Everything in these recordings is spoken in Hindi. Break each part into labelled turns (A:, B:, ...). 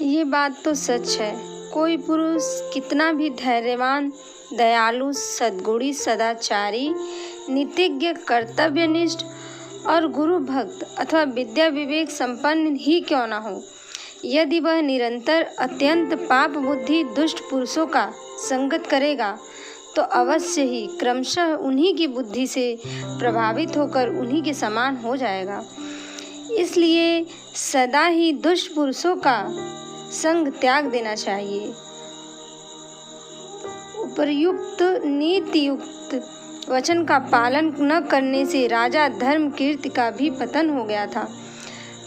A: ये बात तो सच है। कोई पुरुष कितना भी धैर्यवान, दयालु, सद्गुणी, सदाचारी, नीतिज्ञ, कर्तव्यनिष्ठ और गुरु भक्त अथवा विद्या विवेक संपन्न ही क्यों न हो, यदि वह निरंतर अत्यंत पाप बुद्धि दुष्ट पुरुषों का संगत करेगा तो अवश्य ही क्रमशः उन्हीं की बुद्धि से प्रभावित होकर उन्हीं के समान हो जाएगा। इसलिए सदा ही दुष्ट पुरुषों का संग त्याग देना चाहिए। उपर्युक्त नीतियुक्त वचन का पालन न करने से राजा धर्मकीर्ति का भी पतन हो गया था।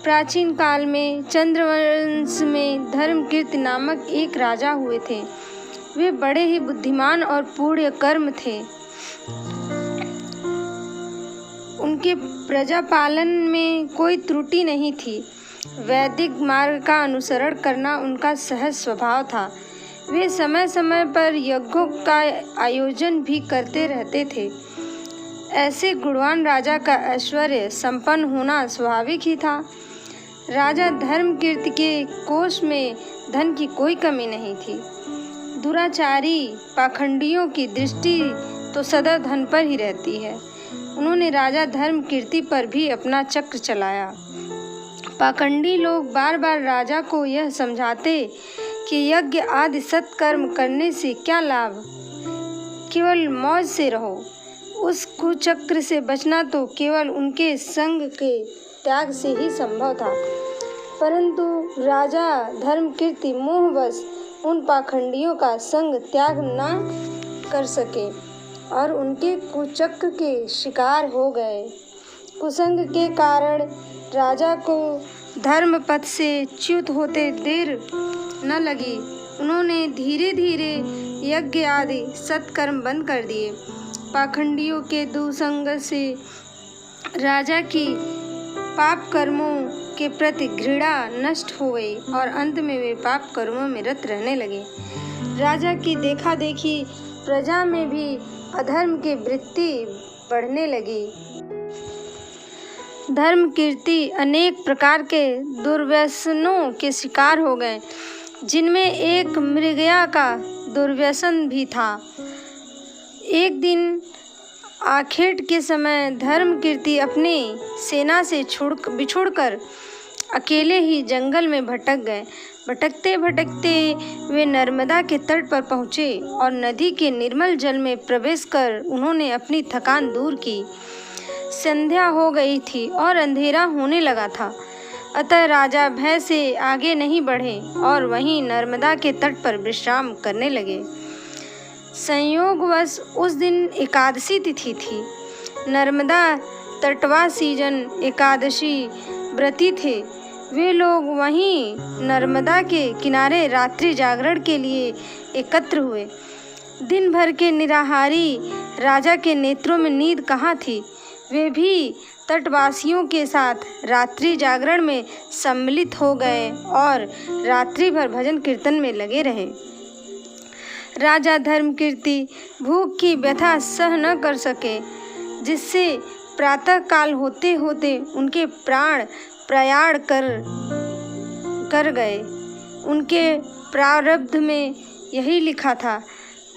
A: प्राचीन काल में चंद्रवंश में धर्मकीर्ति नामक एक राजा हुए थे। वे बड़े ही बुद्धिमान और पुण्य कर्म थे। उनके प्रजापालन में कोई त्रुटि नहीं थी। वैदिक मार्ग का अनुसरण करना उनका सहज स्वभाव था। वे समय समय पर यज्ञों का आयोजन भी करते रहते थे। ऐसे गुणवान राजा का ऐश्वर्य संपन्न होना स्वाभाविक ही था। राजा धर्मकीर्ति के कोष में धन की कोई कमी नहीं थी। दुराचारी पाखंडियों की दृष्टि तो सदा धन पर ही रहती है। उन्होंने राजा धर्मकीर्ति पर भी अपना चक्र चलाया। पाखंडी लोग बार बार राजा को यह समझाते कि यज्ञ आदि सत्कर्म करने से क्या लाभ, केवल मौज से रहो। उस कुचक्र से बचना तो केवल उनके संग के त्याग से ही संभव था। परंतु राजा धर्मकीर्ति मोहवश उन पाखंडियों का संग त्याग न कर सके और उनके कुचक्र के शिकार हो गए। कुसंग के कारण राजा को धर्म पथ से च्युत होते देर न लगी। उन्होंने धीरे धीरे यज्ञ आदि सत्कर्म बंद कर दिए। पाखंडियों के दुसंग से राजा की पाप कर्मों के प्रति घृणा नष्ट हो गई और अंत में वे पाप कर्मों में रत रहने लगे। राजा की देखा देखी प्रजा में भी अधर्म की वृत्ति बढ़ने लगी। धर्मकीर्ति अनेक प्रकार के दुर्व्यसनों के शिकार हो गए, जिनमें एक मृगया का दुर्व्यसन भी था। एक दिन आखेट के समय धर्मकीर्ति अपनी सेना से बिछुड़कर अकेले ही जंगल में भटक गए। भटकते भटकते वे नर्मदा के तट पर पहुँचे और नदी के निर्मल जल में प्रवेश कर उन्होंने अपनी थकान दूर की। संध्या हो गई थी और अंधेरा होने लगा था। अतः राजा भय से आगे नहीं बढ़े और वहीं नर्मदा के तट पर विश्राम करने लगे। संयोगवश उस दिन एकादशी तिथि थी। नर्मदा तटवासी जन एकादशी व्रती थे। वे लोग वहीं नर्मदा के किनारे रात्रि जागरण के लिए एकत्र हुए। दिन भर के निराहारी राजा के नेत्रों में नींद कहाँ थी। वे भी तटवासियों के साथ रात्रि जागरण में सम्मिलित हो गए और रात्रि भर भजन कीर्तन में लगे रहे। राजा धर्मकीर्ति भूख की व्यथा सह न कर सके, जिससे प्रातः काल होते होते उनके प्राण प्रयाण कर गए। उनके प्रारब्ध में यही लिखा था।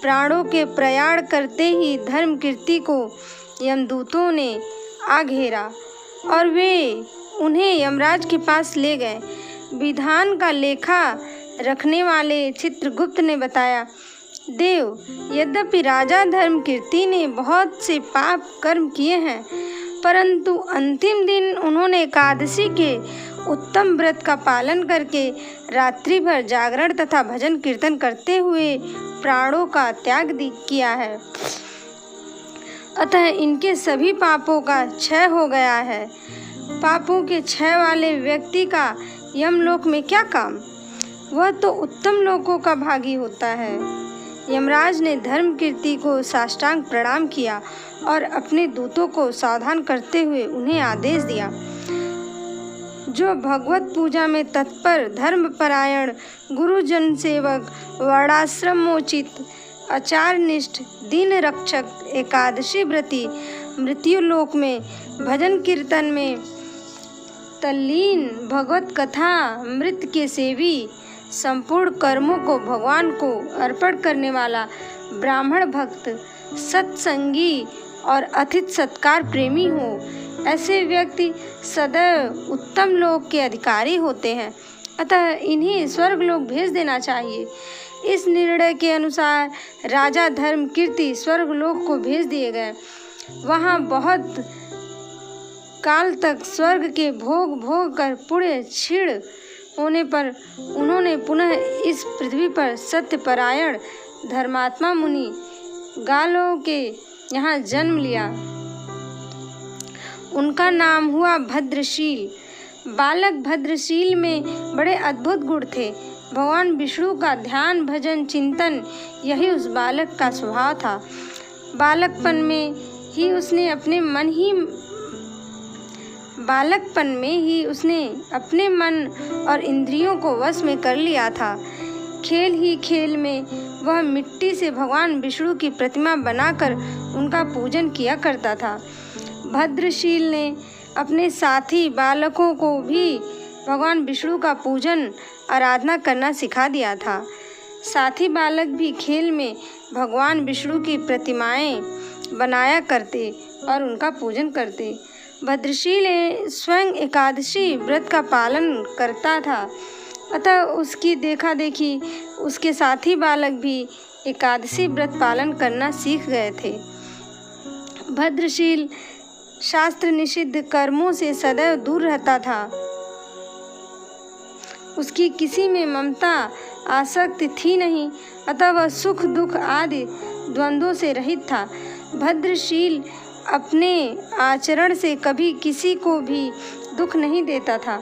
A: प्राणों के प्रयाण करते ही धर्मकीर्ति को यमदूतों ने आ घेरा और वे उन्हें यमराज के पास ले गए। विधान का लेखा रखने वाले चित्रगुप्त ने बताया, देव, यद्यपि राजा धर्मकीर्ति ने बहुत से पाप कर्म किए हैं, परंतु अंतिम दिन उन्होंने एकादशी के उत्तम व्रत का पालन करके रात्रि भर जागरण तथा भजन कीर्तन करते हुए प्राणों का त्याग किया है। अतः इनके सभी पापों का क्षय हो गया है। पापों के क्षय वाले व्यक्ति का यमलोक में क्या काम, वह तो उत्तम लोकों का भागी होता है। यमराज ने धर्मकीर्ति को साष्टांग प्रणाम किया और अपने दूतों को सावधान करते हुए उन्हें आदेश दिया, जो भगवत पूजा में तत्पर, धर्मपरायण, गुरुजन सेवक, वर्णाश्रमोचित, आचारनिष्ठ, दीन रक्षक, एकादशी व्रती, मृत्युलोक में भजन कीर्तन में तल्लीन, भगवत कथा मृत के सेवी, संपूर्ण कर्मों को भगवान को अर्पण करने वाला ब्राह्मण भक्त, सत्संगी और अतिथि सत्कार प्रेमी हो, ऐसे व्यक्ति सदैव उत्तम लोक के अधिकारी होते हैं। अतः इन्हें स्वर्ग लोक भेज देना चाहिए। इस निर्णय के अनुसार राजा धर्म कीर्ति स्वर्ग लोक को भेज दिए गए। वहाँ बहुत काल तक स्वर्ग के भोग भोग कर पुण्य क्षीण होने पर उन्होंने पुनः इस पृथ्वी पर सत्यपरायण धर्मात्मा मुनि गालों के यहाँ जन्म लिया। उनका नाम हुआ भद्रशील। बालक भद्रशील में बड़े अद्भुत गुण थे। भगवान विष्णु का ध्यान भजन चिंतन यही उस बालक का स्वभाव था। बालकपन में ही उसने अपने मन और इंद्रियों को वश में कर लिया था। खेल ही खेल में वह मिट्टी से भगवान विष्णु की प्रतिमा बनाकर उनका पूजन किया करता था। भद्रशील ने अपने साथी बालकों को भी भगवान विष्णु का पूजन आराधना करना सिखा दिया था। साथी बालक भी खेल में भगवान विष्णु की प्रतिमाएं बनाया करते और उनका पूजन करते। भद्रशील स्वयं एकादशी व्रत का पालन करता था, अतः उसकी देखा देखी उसके साथी बालक भी एकादशी व्रत पालन करना सीख गए थे। भद्रशील शास्त्र निषिद्ध कर्मों से सदैव दूर रहता था। उसकी किसी में ममता आसक्ति थी नहीं, अतः वह सुख दुख आदि द्वंद्वों से रहित था। भद्रशील अपने आचरण से कभी किसी को भी दुख नहीं देता था।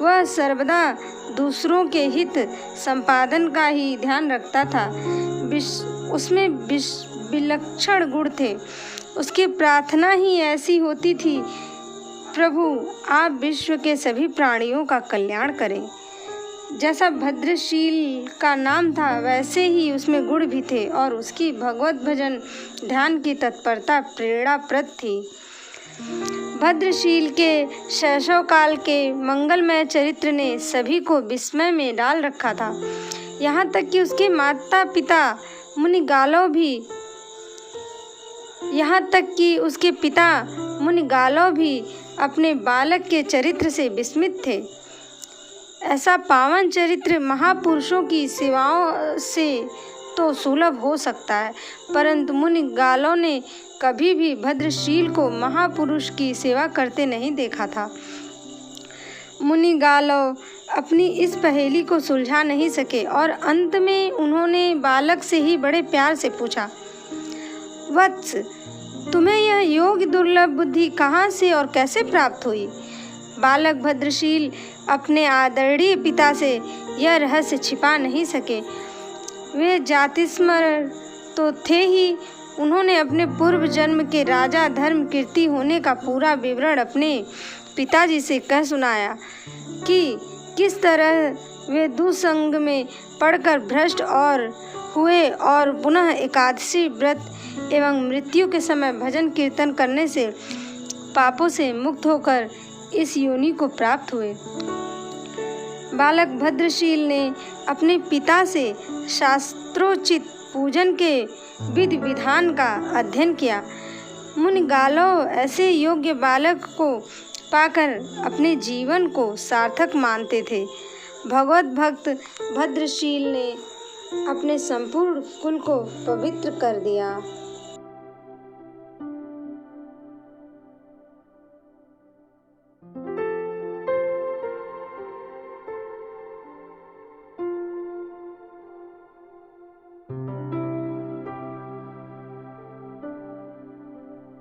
A: वह सर्वदा दूसरों के हित संपादन का ही ध्यान रखता था। उसमें विलक्षण गुण थे। उसकी प्रार्थना ही ऐसी होती थी, प्रभु आप विश्व के सभी प्राणियों का कल्याण करें। जैसा भद्रशील का नाम था वैसे ही उसमें गुण भी थे और उसकी भगवत भजन ध्यान की तत्परता प्रेरणाप्रद थी। भद्रशील के शैशव काल के मंगलमय चरित्र ने सभी को विस्मय में डाल रखा था। यहाँ तक कि उसके माता पिता मुनिगालों भी अपने बालक के चरित्र से विस्मित थे। ऐसा पावन चरित्र महापुरुषों की सेवाओं से तो सुलभ हो सकता है, परंतु मुनिगालों ने कभी भी भद्रशील को महापुरुष की सेवा करते नहीं देखा था। मुनिगालों अपनी इस पहेली को सुलझा नहीं सके और अंत में उन्होंने बालक से ही बड़े प्यार से पूछा, वत्स, तुम्हें यह योग्य दुर्लभ बुद्धि कहाँ से और कैसे प्राप्त हुई? बालक भद्रशील अपने आदरणीय पिता से यह रहस्य छिपा नहीं सके। वे जातिस्मर तो थे ही, उन्होंने अपने पूर्व जन्म के राजा धर्म कीर्ति होने का पूरा विवरण अपने पिताजी से कह सुनाया कि किस तरह वे दुसंग में पड़कर भ्रष्ट और हुए और पुनः एकादशी व्रत एवं मृत्यु के समय भजन कीर्तन करने से पापों से मुक्त होकर इस योनि को प्राप्त हुए। बालक भद्रशील ने अपने पिता से शास्त्रोचित पूजन के विधि विधान का अध्ययन किया। मुनिगालों ऐसे योग्य बालक को पाकर अपने जीवन को सार्थक मानते थे। भगवत भक्त भद्रशील ने अपने संपूर्ण कुल को पवित्र कर दिया।